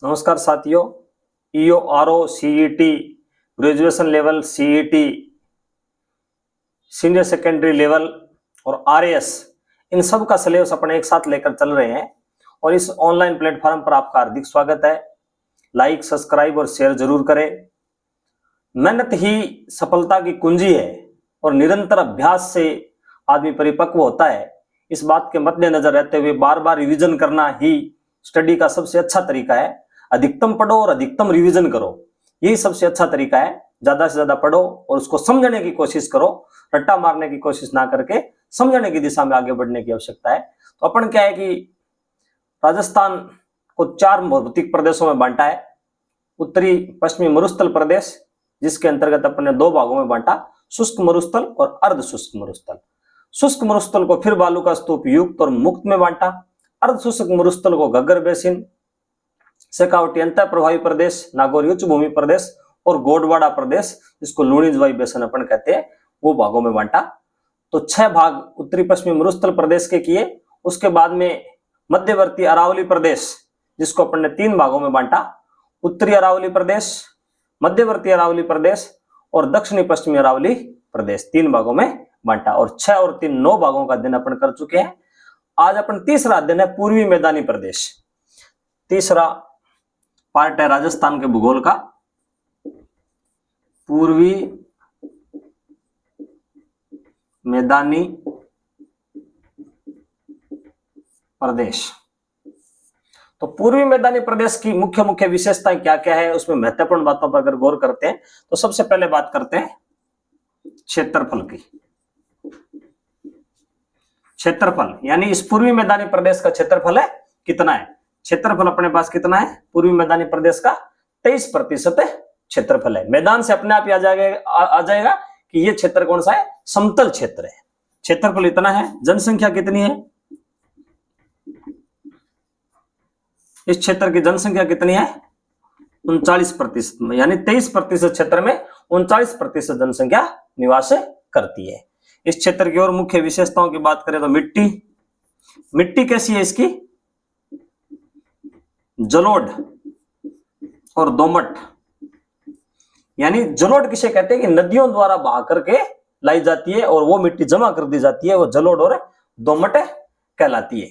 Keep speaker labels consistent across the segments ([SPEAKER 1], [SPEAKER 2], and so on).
[SPEAKER 1] नमस्कार साथियों। EO RO CET graduation level, CET senior secondary level और आरएएस, इन सब का सिलेबस अपने एक साथ लेकर चल रहे हैं और इस ऑनलाइन प्लेटफॉर्म पर आपका हार्दिक स्वागत है। लाइक, सब्सक्राइब और शेयर जरूर करें। मेहनत ही सफलता की कुंजी है और निरंतर अभ्यास से आदमी परिपक्व होता है। इस बात के मद्देनजर रहते हुए बार बार रिवीजन करना ही स्टडी का सबसे अच्छा तरीका है। अधिकतम पढ़ो और अधिकतम रिवीजन करो, यही सबसे अच्छा तरीका है। ज्यादा से ज्यादा पढ़ो और उसको समझने की कोशिश करो, रट्टा मारने की कोशिश ना करके समझने की दिशा में आगे बढ़ने की आवश्यकता है। तो अपन क्या है कि राजस्थान को 4 भौतिक प्रदेशों में बांटा है। उत्तरी पश्चिमी मरुस्थल प्रदेश, जिसके अंतर्गत अपन ने 2 भागों में बांटा, शुष्क मरुस्थल और अर्ध शुष्क मरुस्थल। शुष्क मरुस्थल को फिर बालू का स्तूप युक्त और मुक्त में बांटा। अर्ध शुष्क मरुस्थल को घग्गर बेसिन, शेखावटी अंतर प्रभावी प्रदेश, नागौर उच्च भूमि प्रदेश और गोडवाड़ा प्रदेश, जिसको लूणीज वायु बेसिन अपन कहते हैं, वो भागों में बांटा। तो 6 भाग उत्तरी पश्चिमी मरुस्थल प्रदेश के किए। उसके बाद में मध्यवर्ती अरावली प्रदेश, जिसको अपन ने 3 भागों में बांटा, उत्तरी अरावली प्रदेश, मध्यवर्ती अरावली प्रदेश और दक्षिणी पश्चिमी अरावली प्रदेश, 3 भागों में बांटा। और 6 और 3 9 भागों का अध्ययन अपन कर चुके हैं। आज अपन तीसरा अध्ययन है पूर्वी मैदानी प्रदेश। तीसरा पार्ट है राजस्थान के भूगोल का, पूर्वी मैदानी प्रदेश। तो पूर्वी मैदानी प्रदेश की मुख्य मुख्य विशेषताएं क्या क्या है, उसमें महत्वपूर्ण बातों पर अगर गौर करते हैं तो सबसे पहले बात करते हैं क्षेत्रफल की। क्षेत्रफल यानी इस पूर्वी मैदानी प्रदेश का क्षेत्रफल है कितना है। क्षेत्रफल अपने पास कितना है पूर्वी मैदानी प्रदेश का? 23% क्षेत्रफल है। मैदान से अपने आप ही आ जाएगा कि ये क्षेत्र कौन सा है, समतल क्षेत्र है। क्षेत्रफल इतना है। जनसंख्या कितनी है, इस क्षेत्र की जनसंख्या कितनी है? 39%, यानी 23% क्षेत्र में 39% जनसंख्या निवास करती है। इस क्षेत्र की और मुख्य विशेषताओं की बात करें तो मिट्टी कैसी है इसकी? जलोढ़ और दोमट। यानी जलोढ़ किसे कहते हैं कि नदियों द्वारा बहा करके लाई जाती है और वो मिट्टी जमा कर दी जाती है, वो जलोढ़ और दोमट कहलाती है।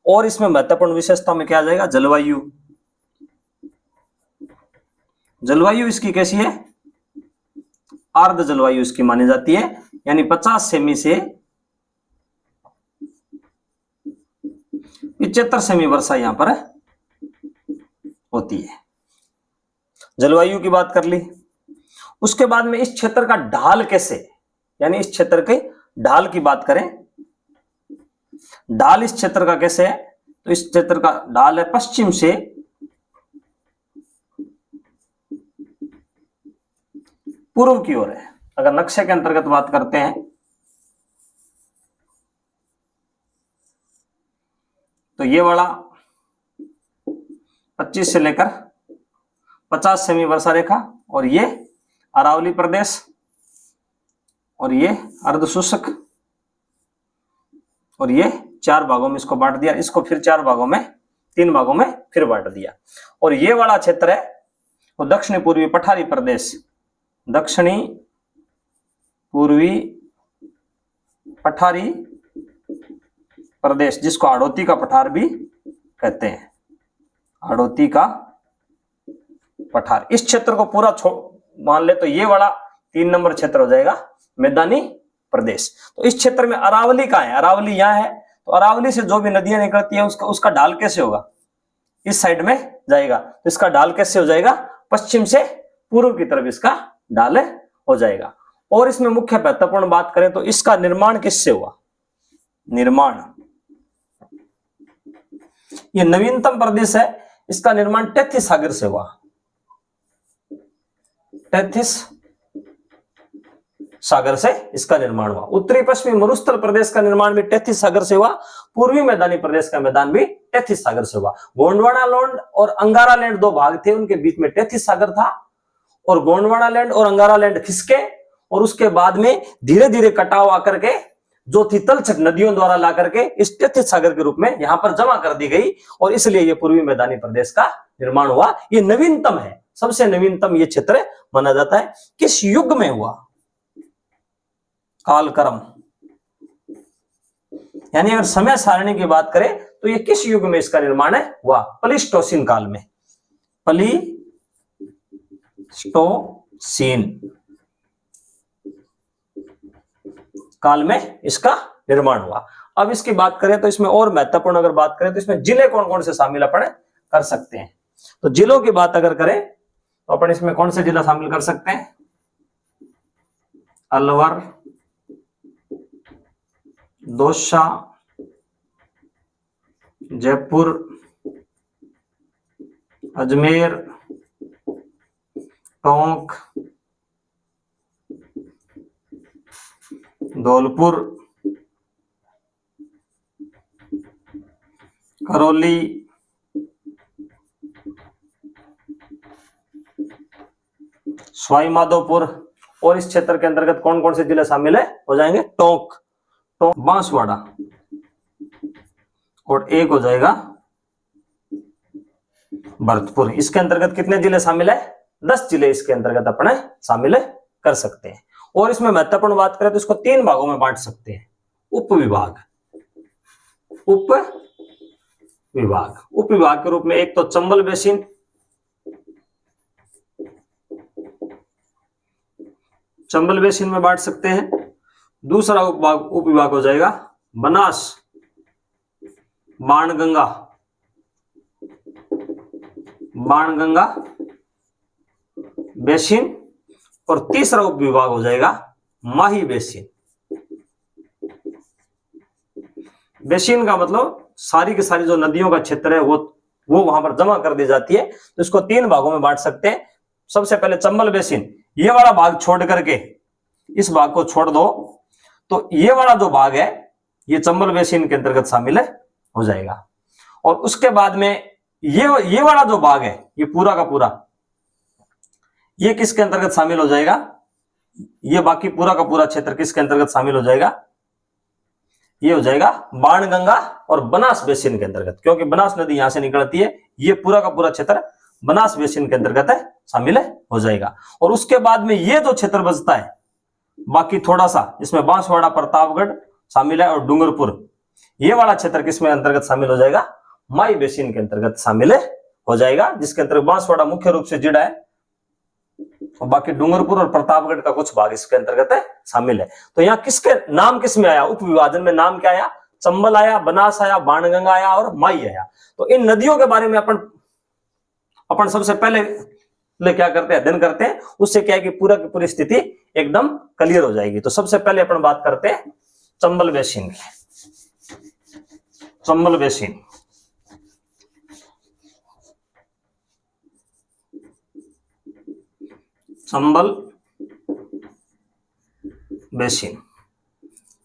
[SPEAKER 1] और इसमें महत्वपूर्ण विशेषता में क्या आ जाएगा? जलवायु। जलवायु इसकी कैसी है? आर्द्र जलवायु इसकी मानी जाती है, यानी 50 सेमी से 75 सेमी वर्षा यहां पर होती है। जलवायु की बात कर ली। उसके बाद में इस क्षेत्र का ढाल कैसे, यानी इस क्षेत्र के ढाल की बात करें, ढाल इस क्षेत्र का कैसे है? तो इस क्षेत्र का ढाल है पश्चिम से पूर्व की ओर है। अगर नक्शे के अंतर्गत बात करते हैं तो ये वाला 25 से लेकर 50 सेमी वर्षा रेखा, और ये अरावली प्रदेश, और ये अर्ध शुष्क, और ये 4 भागों में इसको बांट दिया। इसको फिर 4 भागों में, 3 भागों में फिर बांट दिया। और ये वाला क्षेत्र है वो दक्षिणी पूर्वी पठारी प्रदेश, दक्षिणी पूर्वी पठारी प्रदेश, जिसको हाड़ौती का पठार भी कहते हैं। हाड़ौती का पठार। इस क्षेत्र को पूरा मान ले तो ये वाला 3 नंबर क्षेत्र हो जाएगा मैदानी प्रदेश। तो इस क्षेत्र में अरावली कहाँ है? अरावली यहाँ है। तो अरावली से जो भी नदियां निकलती है उसका ढाल कैसे होगा? इस साइड में जाएगा। तो इसका ढाल कैसे हो जाएगा? पश्चिम से पूर्व की तरफ इसका ढाल हो जाएगा। और इसमें मुख्य महत्वपूर्ण बात करें तो इसका निर्माण किससे हुआ? निर्माण, ये नवीनतम प्रदेश है, इसका निर्माण टेथिस सागर से हुआ। टेथिस सागर से इसका निर्माण हुआ। उत्तरी पश्चिमी मरुस्थल प्रदेश का निर्माण भी टेथिस सागर से हुआ। पूर्वी मैदानी प्रदेश का मैदान भी टेथिस सागर से हुआ। गोंडवाना लैंड और अंगारा लैंड 2 भाग थे, उनके बीच में टेथिस सागर था और गोंडवाना लैंड और अंगारा लैंड खिसके और उसके बाद में धीरे धीरे कटाव आकर के जो थी तलछट नदियों द्वारा ला करके स्थित सागर के रूप में यहां पर जमा कर दी गई और इसलिए ये पूर्वी मैदानी प्रदेश का निर्माण हुआ। ये नवीनतम है, सबसे नवीनतम ये क्षेत्र माना जाता है। किस युग में हुआ? कालक्रम, यानी अगर समय सारणी की बात करें तो ये किस युग में इसका निर्माण हुआ? प्लीस्टोसीन काल में, प्लीस्टोसीन काल में इसका निर्माण हुआ। अब इसकी बात करें तो इसमें और महत्वपूर्ण अगर बात करें तो इसमें जिले कौन कौन से शामिल अपन कर सकते हैं। तो जिलों की बात अगर करें तो अपन इसमें कौन से जिला शामिल कर सकते हैं? अलवर, दौसा, जयपुर, अजमेर, टोंक, धौलपुर, करौली, सवाई माधोपुर। और इस क्षेत्र के अंतर्गत कौन कौन से जिले शामिल हो जाएंगे? टोंक, बांसवाड़ा और एक हो जाएगा भरतपुर। इसके अंतर्गत कितने जिले शामिल है? 10 जिले इसके अंतर्गत अपने शामिल कर सकते हैं। और इसमें महत्वपूर्ण बात करें तो इसको 3 भागों में बांट सकते हैं। उप विभाग, उप विभाग, उप विभाग के रूप में एक तो चंबल बेसिन, चंबल बेसिन में बांट सकते हैं। दूसरा उप विभाग हो जाएगा बनास, बाणगंगा, बाणगंगा बेसिन। और तीसरा उप विभाग हो जाएगा माही बेसिन। बेसिन का मतलब सारी की सारी जो नदियों का क्षेत्र है वो वहां पर जमा कर दी जाती है। तो इसको 3 भागों में बांट सकते हैं। सबसे पहले चंबल बेसिन, ये वाला भाग छोड़ करके इस भाग को छोड़ दो तो ये वाला जो भाग है ये चंबल बेसिन के अंतर्गत शामिल हो जाएगा। और उसके बाद में ये वाला जो भाग है ये पूरा का पूरा ये किसके अंतर्गत शामिल हो जाएगा? ये बाकी पूरा का पूरा क्षेत्र किसके अंतर्गत शामिल हो जाएगा? ये हो जाएगा बाणगंगा और बनास बेसिन के अंतर्गत, क्योंकि बनास नदी यहां से निकलती है। ये पूरा का पूरा क्षेत्र बनास बेसिन के अंतर्गत शामिल हो जाएगा। और उसके बाद में ये जो क्षेत्र बचता है बाकी थोड़ा सा, इसमें बांसवाड़ा, प्रतापगढ़ शामिल है और डूंगरपुर, ये वाला क्षेत्र किसमें अंतर्गत शामिल हो जाएगा? माई बेसिन के अंतर्गत शामिल हो जाएगा, जिसके अंतर्गत बांसवाड़ा मुख्य रूप से जुड़ा है और बाकी डूंगरपुर और प्रतापगढ़ का कुछ भाग इसके अंतर्गत शामिल है। तो यहाँ किसके नाम किसमें आया? उप विभाजन में नाम क्या आया? चंबल आया, बनास आया, बाणगंगा आया और माई आया। तो इन नदियों के बारे में अपन सबसे पहले क्या करते हैं? अध्ययन करते हैं। उससे क्या है कि पूरा की पूरी स्थिति एकदम क्लियर हो जाएगी। तो सबसे पहले अपन बात करते हैं चंबल बेसिन की। चंबल बेसिन, चंबल बेसिन,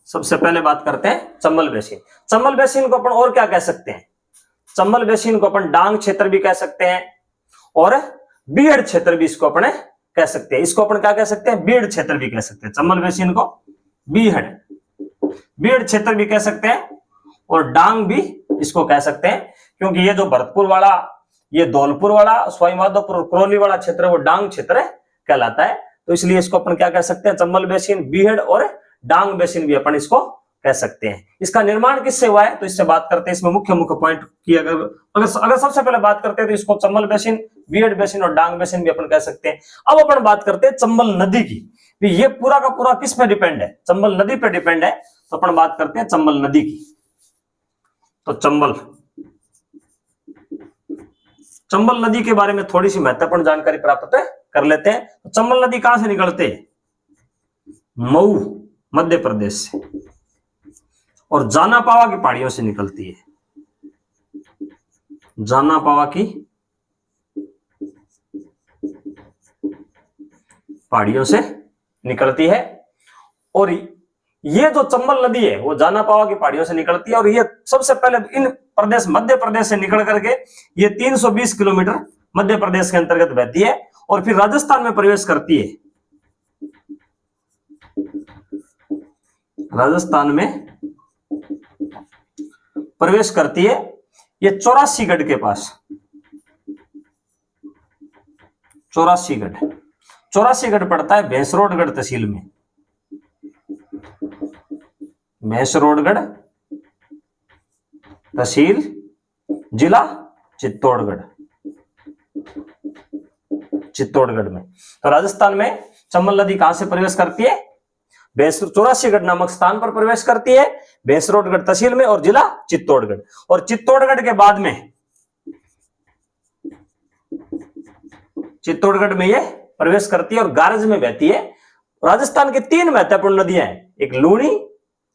[SPEAKER 1] सबसे पहले बात करते हैं चंबल बेसिन। चंबल बेसिन को अपन और क्या कह सकते हैं? चंबल बेसिन को अपन डांग क्षेत्र भी कह सकते हैं और बीहड़ क्षेत्र भी इसको अपने कह सकते हैं। इसको अपन क्या कह सकते हैं? बीहड़ क्षेत्र भी कह सकते हैं। चंबल बेसिन को बीहड़ क्षेत्र भी कह सकते हैं और डांग भी इसको कह सकते हैं, क्योंकि ये जो भरतपुर वाला, ये धौलपुर वाला, सवाई माधोपुर और करौली वाला क्षेत्र वो डांग क्षेत्र कहलाता है। तो इसलिए इसको अपन क्या कह सकते हैं? चंबल बेसिन, बीहड़ और डांग बेसिन भी अपन इसको कह सकते हैं। इसका निर्माण किससे हुआ है? तो इससे बात करते हैं। इसमें मुख्य पॉइंट की अगर सबसे पहले बात करते हैं तो इसको चंबल बेसिन, बीहड़ बेसिन और डांग बेसिन भी अपन कह सकते हैं। अब अपन बात करते हैं चंबल नदी की। ये पूरा का पूरा किस पे डिपेंड है? चंबल नदी पे डिपेंड है। तो अपन बात करते हैं चंबल नदी की। तो चंबल नदी के बारे में थोड़ी सी महत्वपूर्ण जानकारी प्राप्त कर लेते हैं। तो चंबल नदी कहां से निकलते हैं? मऊ मध्य प्रदेश से और जानापावा की पहाड़ियों से निकलती है। जानापावा की पहाड़ियों से निकलती है और ये जो चंबल नदी है वो जानापावा की पहाड़ियों से निकलती है। और ये सबसे पहले इन प्रदेश मध्य प्रदेश से निकल करके ये 320 किलोमीटर मध्य प्रदेश के अंतर्गत बहती है और फिर राजस्थान में प्रवेश करती है। राजस्थान में प्रवेश करती है। ये 84गढ़ के पास, 84गढ़ पड़ता है भैंसरोडगढ़ तहसील में। भैंसरोडगढ़ तहसील, जिला चित्तौड़गढ़ में। तो राजस्थान में चंबल नदी कहां से प्रवेश करती है? 84गढ़ नामक स्थान पर प्रवेश करती है, भैंसरोडगढ़ तहसील में और जिला चित्तौड़गढ़। और चित्तौड़गढ़ के बाद में, चित्तौड़गढ़ में ये प्रवेश करती है और गारज में बहती है। राजस्थान की 3 महत्वपूर्ण नदियां हैं, एक लूणी,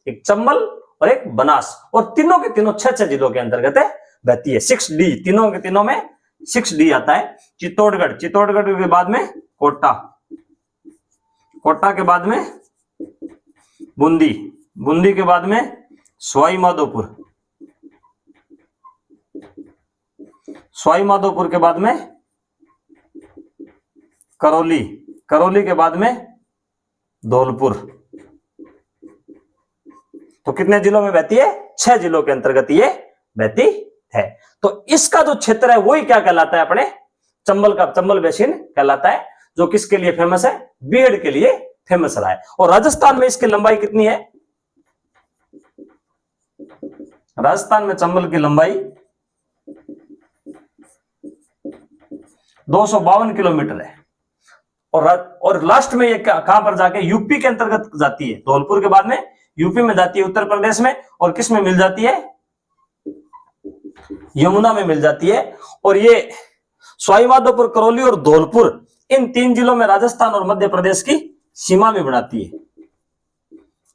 [SPEAKER 1] एक चंबल और एक बनास, और तीनों के तीनों 6 जिलों के अंतर्गत बहती है। 6D, तीनों के तीनों में 6D आता है। चित्तौड़गढ़ के बाद में कोटा के बाद में बूंदी के बाद में सवाई माधोपुर के बाद में करौली के बाद में धौलपुर। तो कितने जिलों में बहती है? 6 जिलों के अंतर्गत ये बहती है। तो इसका जो क्षेत्र है वही क्या कहलाता है? अपने चंबल बेसिन कहलाता है, जो किसके लिए फेमस है? बीएड के लिए फेमस रहा है। और राजस्थान में इसकी लंबाई कितनी है? राजस्थान में चंबल की लंबाई 252 किलोमीटर है। और लास्ट में ये कहां पर जाके यूपी के अंतर्गत जाती है? धौलपुर के बाद में यूपी में जाती है, उत्तर प्रदेश में। और किस में मिल जाती है? यमुना में मिल जाती है। और ये सवाई माधोपुर, करौली और धौलपुर, इन 3 जिलों में राजस्थान और मध्य प्रदेश की सीमा भी बनाती है।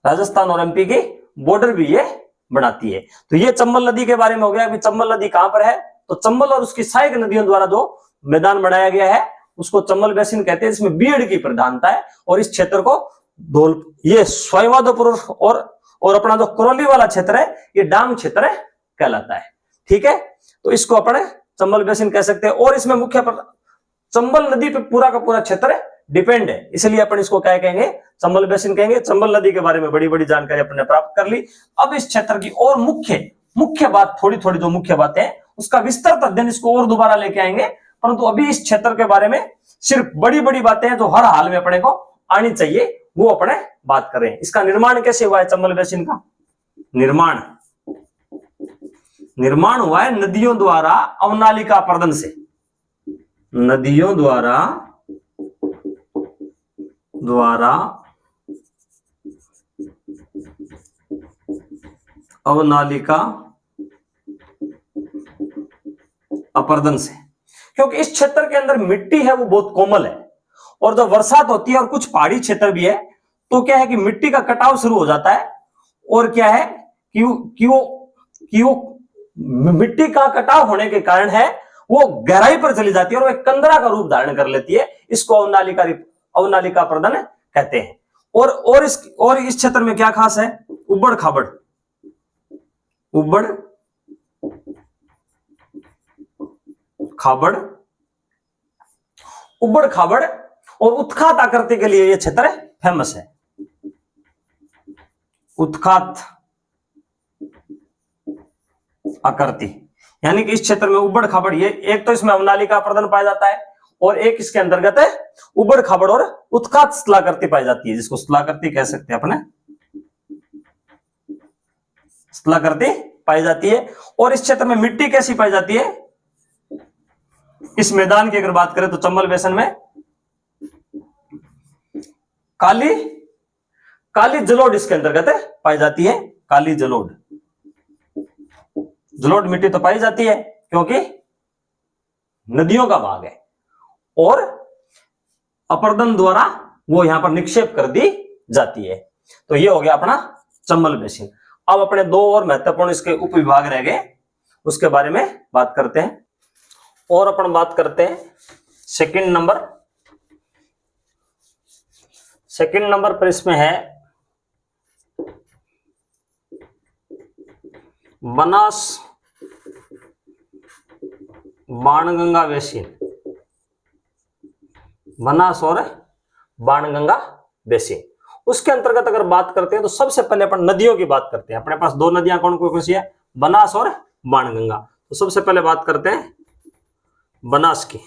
[SPEAKER 1] राजस्थान और एमपी की बॉर्डर भी ये बनाती है। तो ये चंबल नदी के बारे में हो गया कि चंबल नदी कहां पर है। तो चंबल और उसकी सहायक नदियों द्वारा जो मैदान बनाया गया है उसको चंबल बेसिन कहते हैं, इसमें बीएड की प्रधानता है। और इस क्षेत्र को ये सवाई माधोपुर और अपना जो करौली वाला क्षेत्र है ये डांग क्षेत्र कहलाता है। ठीक है, तो इसको अपने चंबल बेसिन कह सकते हैं। और इसमें मुख्य चंबल नदी पे पूरा का पूरा क्षेत्र डिपेंड है, इसलिए अपन इसको क्या कहेंगे? चंबल बेसिन कहेंगे। चंबल नदी के बारे में बड़ी बड़ी जानकारी अपने प्राप्त कर ली। अब इस क्षेत्र की और मुख्य बात, थोड़ी जो मुख्य बातें हैं उसका विस्तृत अध्ययन इसको और दोबारा लेके आएंगे। परंतु अभी इस क्षेत्र के बारे में सिर्फ बड़ी बड़ी बातें हैं जो हर हाल में अपने को आनी चाहिए, वो अपने बात करें। इसका निर्माण कैसे हुआ है? चंबल बेसिन का निर्माण हुआ है नदियों द्वारा अवनालिका अपर्दन से। नदियों द्वारा अवनालिका अपर्दन से, क्योंकि इस क्षेत्र के अंदर मिट्टी है वो बहुत कोमल है। और जब बरसात होती है और कुछ पहाड़ी क्षेत्र भी है तो क्या है कि मिट्टी का कटाव शुरू हो जाता है। और क्या है कि वो मिट्टी का कटाव होने के कारण है वो गहराई पर चली जाती है और वह कंदरा का रूप धारण कर लेती है। इसको अवनालिका अपर्दन कहते हैं। और इस क्षेत्र में क्या खास है? उबड़ खाबड़ और उत्खात आकृति के लिए यह क्षेत्र फेमस है। उत्खात आकृति यानी कि इस क्षेत्र में उबड़ खाबड़, ये एक तो इसमें अवनालिका अपर्दन पाया जाता है और एक इसके अंतर्गत है उबड़ खाबड़ और उत्खात स्थलाकृति पाई जाती है, जिसको स्थलाकृति कह सकते हैं अपने। स्थलाकृति पाई जाती है। और इस क्षेत्र में मिट्टी कैसी पाई जाती है? इस मैदान की अगर बात करें तो चंबल बेसिन में काली जलोढ़ इसके अंतर्गत पाई जाती है। काली जलोढ़ मिट्टी तो पाई जाती है क्योंकि नदियों का भाग है और अपर्दन द्वारा वो यहां पर निक्षेप कर दी जाती है। तो ये हो गया अपना चंबल बेसिन। अब अपने 2 और महत्वपूर्ण इसके उप विभाग रह गए, उसके बारे में बात करते हैं। और अपन बात करते हैं सेकंड नंबर पर इसमें है बनास बाणगंगा बेसिन। बनास और बाणगंगा बेसिन। उसके अंतर्गत अगर बात करते हैं तो सबसे पहले अपन नदियों की बात करते हैं। अपने पास दो नदियां कौन कौन सी है, बनास और बाणगंगा। तो सबसे पहले बात करते हैं बनास की।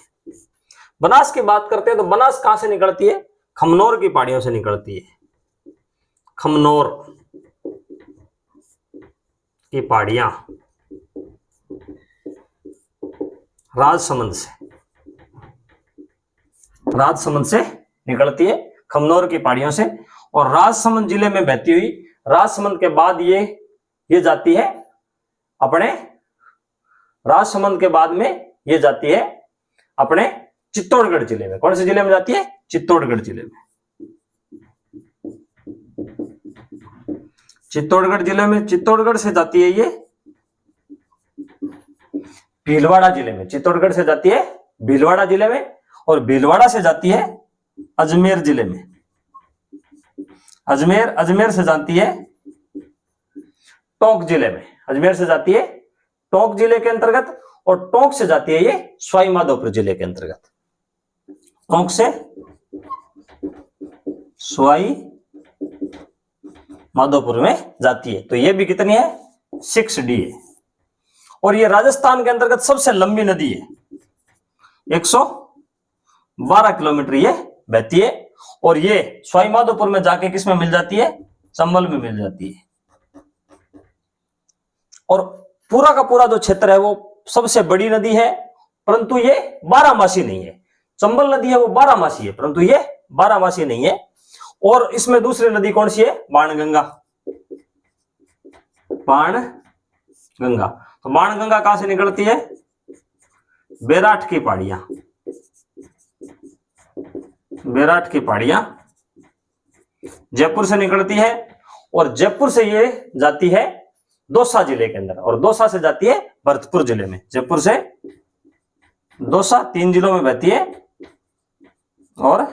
[SPEAKER 1] बनास की बात करते हैं तो बनास कहां से निकलती है, खमनोर की पहाड़ियों से निकलती है। खमनोर की पहाड़ियां राजसमंद से निकलती है, खमनोर की पहाड़ियों से, और राजसमंद जिले में बहती हुई राजसमंद के बाद ये जाती है अपने राजसमंद के बाद में ये जाती है अपने चित्तौड़गढ़ जिले में। कौन से जिले में जाती है, चित्तौड़गढ़ जिले में। चित्तौड़गढ़ जिले में, चित्तौड़गढ़ से जाती है ये भीलवाड़ा जिले में। चित्तौड़गढ़ से जाती है भीलवाड़ा जिले में, और भीलवाड़ा से जाती है अजमेर जिले में। अजमेर से जाती है टोंक जिले में। अजमेर से जाती है टोंक जिले के अंतर्गत, और टोंक से जाती है ये सवाई माधोपुर जिले के अंतर्गत। टोंक से सवाई माधोपुर में जाती है। तो ये भी कितनी है, 6D है। और ये राजस्थान के अंतर्गत सबसे लंबी नदी है, 112 किलोमीटर ये बहती है, और ये सवाई माधोपुर में जाके किसमें मिल जाती है, चंबल में मिल जाती है। और पूरा का पूरा जो क्षेत्र है वो सबसे बड़ी नदी है, परंतु ये 12मासी नहीं है। चंबल नदी है वो 12मासी है, परंतु ये 12मासी नहीं है। और इसमें दूसरी नदी कौन सी है, बाणगंगा। बाणगंगा, तो बाणगंगा कहां से निकलती है, बैराठ की पहाड़ियां। बैराठ की पहाड़ियां जयपुर से निकलती है, और जयपुर से ये जाती है दौसा जिले के अंदर, और दौसा से जाती है भरतपुर जिले में। जयपुर से दौसा 3 जिलों में बहती है, और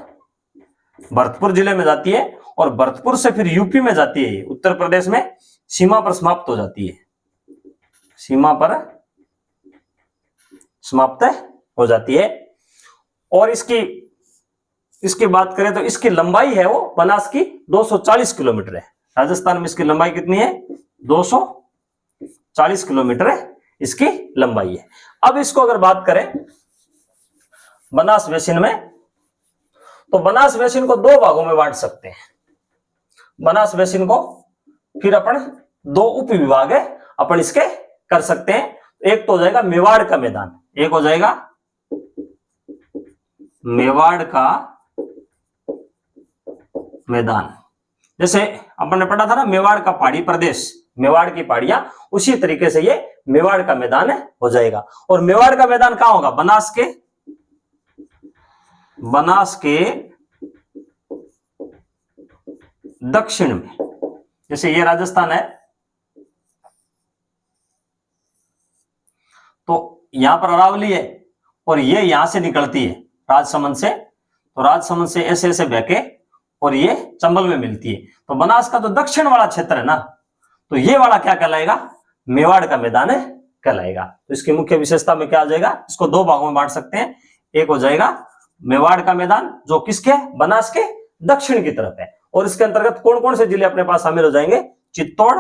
[SPEAKER 1] भरतपुर जिले में जाती है, और भरतपुर से फिर यूपी में जाती है, उत्तर प्रदेश में सीमा पर समाप्त हो जाती है। सीमा पर समाप्त हो जाती है। और इसकी बात करें तो इसकी लंबाई है वो बनास की 240 किलोमीटर है। राजस्थान में इसकी लंबाई कितनी है, 240 किलोमीटर है इसकी लंबाई है। अब इसको अगर बात करें बनास बेसिन में, तो बनास बेसिन को 2 भागों में बांट सकते हैं। बनास बेसिन को फिर अपन 2 उप विभाग है अपन इसके कर सकते हैं। एक तो हो जाएगा मेवाड़ का मैदान, एक हो जाएगा मेवाड़ का मैदान। जैसे अपन ने पढ़ा था ना, मेवाड़ का पहाड़ी प्रदेश, मेवाड़ की पहाड़ियां, उसी तरीके से ये मेवाड़ का मैदान हो जाएगा। और मेवाड़ का मैदान कहां होगा, बनास के दक्षिण में। जैसे ये राजस्थान है, तो यहां पर अरावली है, और ये यहां से निकलती है राजसमंद से, तो राजसमंद से ऐसे ऐसे बहके और ये चंबल में मिलती है। तो बनास का तो दक्षिण वाला क्षेत्र है ना, तो ये वाला क्या कहलाएगा, मेवाड़ का मैदान कहलाएगा। तो इसकी मुख्य विशेषता में क्या आ जाएगा, इसको 2 भागों में बांट सकते हैं। एक हो जाएगा मेवाड़ का मैदान जो किसके, बनास के दक्षिण की तरफ है, और इसके अंतर्गत कौन कौन से जिले अपने पास शामिल हो जाएंगे, चित्तौड़,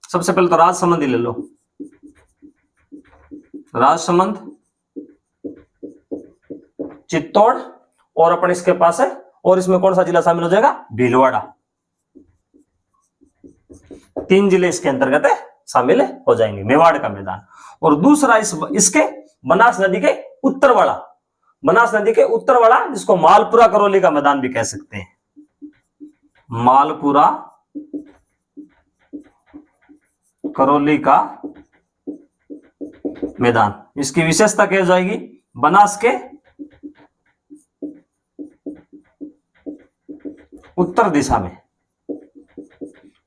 [SPEAKER 1] सबसे पहले तो राजसमंद ही ले लो, राजसमंद, चित्तौड़, और अपन इसके पास है, और इसमें कौन सा जिला शामिल हो जाएगा, भीलवाड़ा। 3 जिले इसके अंतर्गत शामिल हो जाएंगे, मेवाड़ का मैदान। और दूसरा इसके बनास नदी के उत्तर वाला, बनास नदी के उत्तर वाला, जिसको मालपुरा करौली का मैदान भी कह सकते हैं, मालपुरा करौली का मैदान। इसकी विशेषता क्या हो जाएगी, बनास के उत्तर दिशा में,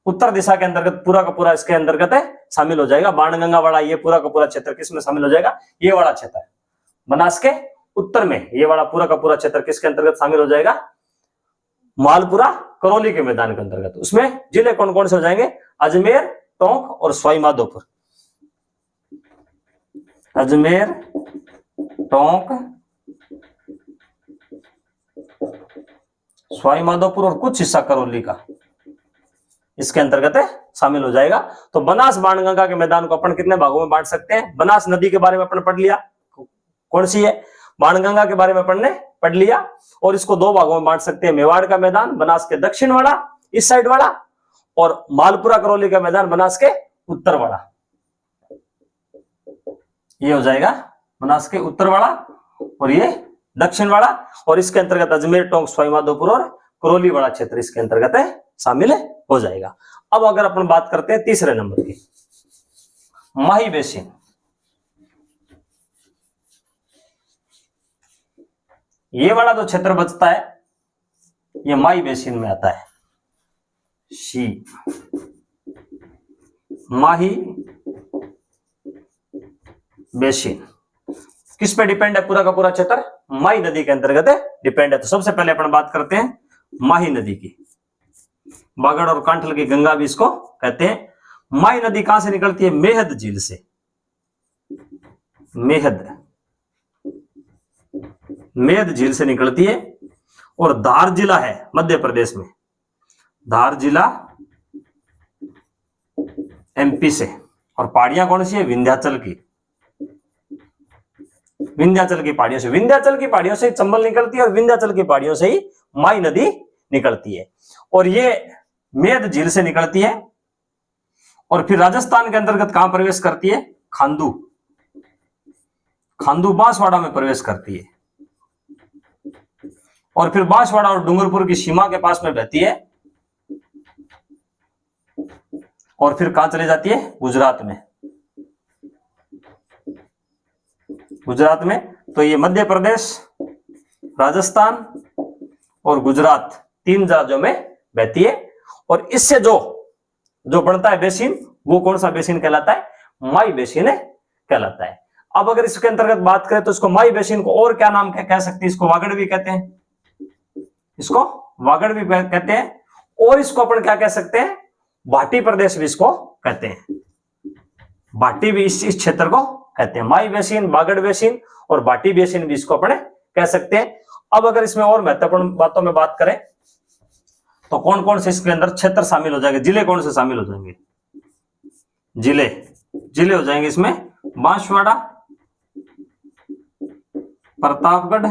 [SPEAKER 1] उत्तर दिशा के अंतर्गत पूरा का पूरा इसके अंतर्गत शामिल हो जाएगा। बाणगंगा वाला ये पूरा का पूरा क्षेत्र किसमें शामिल हो जाएगा, ये वाला क्षेत्र है बनास के उत्तर में, ये वाला पूरा का पूरा क्षेत्र किसके अंतर्गत शामिल हो जाएगा, मालपुरा करौली के मैदान के अंतर्गत। उसमें जिले कौन कौन से हो जाएंगे, अजमेर, टोंक और सवाई माधोपुर। अजमेर, टोंक सवाई माधोपुर और कुछ हिस्सा करौली का इसके अंतर्गत शामिल हो जाएगा। तो बनास बाणगंगा के मैदान को अपन कितने भागों में बांट सकते हैं? बनास नदी के बारे में अपन पढ़ लिया, कौन सी है? बाणगंगा के बारे में अपन ने पढ़ लिया। और इसको दो भागों में बांट सकते हैं, मेवाड़ का मैदान बनास के दक्षिण वाला इस साइड वाला, और मालपुरा करौली का मैदान बनास के उत्तर वाला। ये हो जाएगा बनास के उत्तर वाला और ये दक्षिण वाला। और इसके अंतर्गत अजमेर, टोंक, सवाई माधोपुर और करौली वाला क्षेत्र इसके अंतर्गत शामिल हो जाएगा। अब अगर अपन बात करते हैं तीसरे नंबर की, माही बेसिन। ये वाला जो क्षेत्र बचता है ये माही बेसिन में आता है। शी माही बेसिन किस पे डिपेंड है? पूरा का पूरा क्षेत्र माही नदी के अंतर्गत डिपेंड है। तो सबसे पहले अपन बात करते हैं माही नदी की। बागड़ और कांठल की गंगा भी इसको कहते हैं। माही नदी कहां से निकलती है? मेहद झील से। मेहद झील से निकलती है और धार जिला है मध्य प्रदेश में, धार जिला एमपी से। और पहाड़ियां कौन सी है? विंध्याचल की, विंध्याचल की पहाड़ियों से। विंध्याचल की पहाड़ियों से चंबल निकलती है और विंध्याचल की पहाड़ियों से ही माही नदी निकलती है। और ये मेद झील से निकलती है और फिर राजस्थान के अंतर्गत कहां प्रवेश करती है? खांडू, खांडू बांसवाड़ा में प्रवेश करती है और फिर बांसवाड़ा और डूंगरपुर की सीमा के पास में बहती है और फिर कहां चली जाती है? गुजरात में। गुजरात में। तो ये मध्य प्रदेश, राजस्थान और गुजरात तीन राज्यों में बहती है। और इससे जो बनता है बेसिन, वो कौन सा बेसिन कहलाता है? माही बेसिन कहलाता है। अब अगर इसके अंतर्गत बात करें तो इसको माही बेसिन को और क्या नाम कह सकते हैं? इसको वागड़ भी कहते हैं, इसको वागड़ भी कहते हैं। और इसको अपन क्या कह सकते हैं? भाटी प्रदेश भी इसको कहते हैं। भाटी भी इस क्षेत्र को कहते हैं। माही बेसिन, वागड़ बेसिन और भाटी बेसिन भी इसको अपन कह सकते हैं। अब अगर इसमें और महत्वपूर्ण बातों में बात करें तो कौन कौन से इसके अंदर क्षेत्र शामिल हो जाएंगे? जिले कौन से शामिल हो जाएंगे? जिले हो जाएंगे इसमें बांसवाड़ा, प्रतापगढ़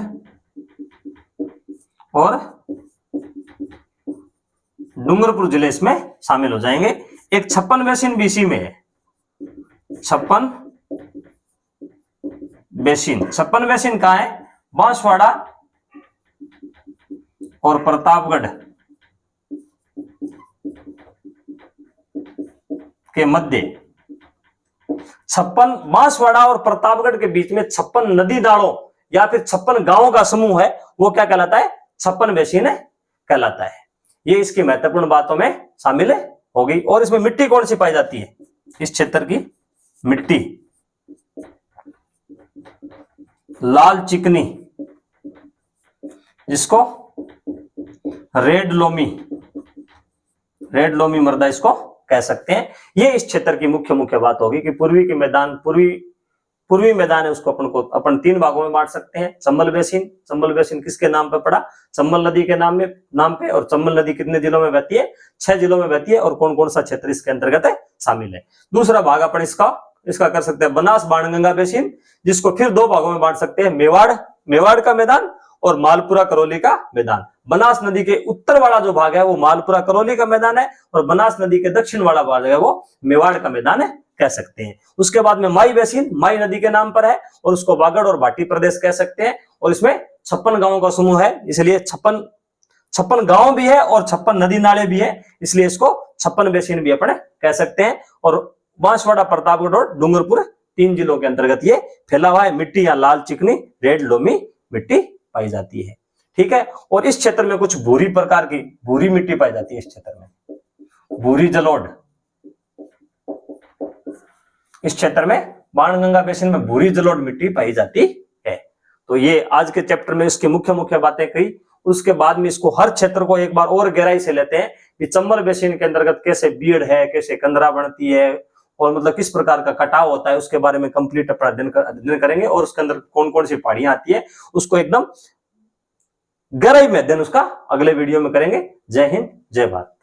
[SPEAKER 1] और डूंगरपुर जिले इसमें शामिल हो जाएंगे। एक 56 बेसिन भी इसी में है। 56 बेसिन, 56 बेसिन कहां है? बांसवाड़ा और प्रतापगढ़ के मध्य। 56 बांसवाड़ा और प्रतापगढ़ के बीच में 56 नदी नालों या फिर 56 गांवों का समूह है, वो क्या कहलाता है? 56 बेसिन कहलाता है। ये इसकी महत्वपूर्ण बातों में शामिल होगी। और इसमें मिट्टी कौन सी पाई जाती है? इस क्षेत्र की मिट्टी लाल चिकनी, जिसको रेड लोमी मृदा इसको कह सकते हैं। ये इस क्षेत्र की मुख्य बात होगी कि पूर्वी के मैदान, पूर्वी मैदान है, उसको अपन तीन भागों में बांट सकते हैं। चंबल बेसिन किसके नाम पे पड़ा? चंबल नदी के नाम पे। और चंबल नदी कितने जिलों में बहती है? 6 जिलों में बहती है। और कौन कौन सा क्षेत्र इसके अंतर्गत शामिल है? दूसरा भाग अपन इसका कर सकते हैं बनास बाणगंगा बेसिन, जिसको फिर दो भागों में बांट सकते हैं, मेवाड़ का मैदान और मालपुरा करौली का मैदान। बनास नदी के उत्तर वाला जो भाग है वो मालपुरा करौली का मैदान है और बनास नदी के दक्षिण वाला भाग है वो मेवाड़ का मैदान है कह सकते हैं। उसके बाद में माही बेसिन माही नदी के नाम पर है और उसको वागड़ और भाटी प्रदेश कह सकते हैं। और इसमें 56 गांवों का समूह है, इसलिए 56 गांव भी है और 56 नदी नाले भी है, इसलिए इसको 56 बेसिन भी अपन कह सकते हैं। और बांसवाड़ा, प्रतापगढ़ और डूंगरपुर 3 जिलों के अंतर्गत ये फैला हुआ है। मिट्टी या लाल चिकनी, रेड लोमी मिट्टी पाई जाती है। ठीक है। और इस क्षेत्र में कुछ भूरी प्रकार की भूरी मिट्टी पाई जाती है। इस क्षेत्र में भूरी जलोढ़, इस क्षेत्र में बाणगंगा बेसिन में भूरी जलोढ़ मिट्टी पाई जाती है। तो ये आज के चैप्टर में इसकी मुख्य बातें कही। उसके बाद में इसको हर क्षेत्र को एक बार और गहराई से लेते हैं कि चंबल बेसिन के अंतर्गत कैसे बीड़ है, कैसे कंदरा बनती है और मतलब किस प्रकार का कटाव होता है, उसके बारे में कंप्लीट अध्ययन करेंगे। और उसके अंदर कौन कौन सी पहाड़ियां आती है उसको एकदम गहराई में अध्ययन उसका अगले वीडियो में करेंगे। जय हिंद, जय भारत।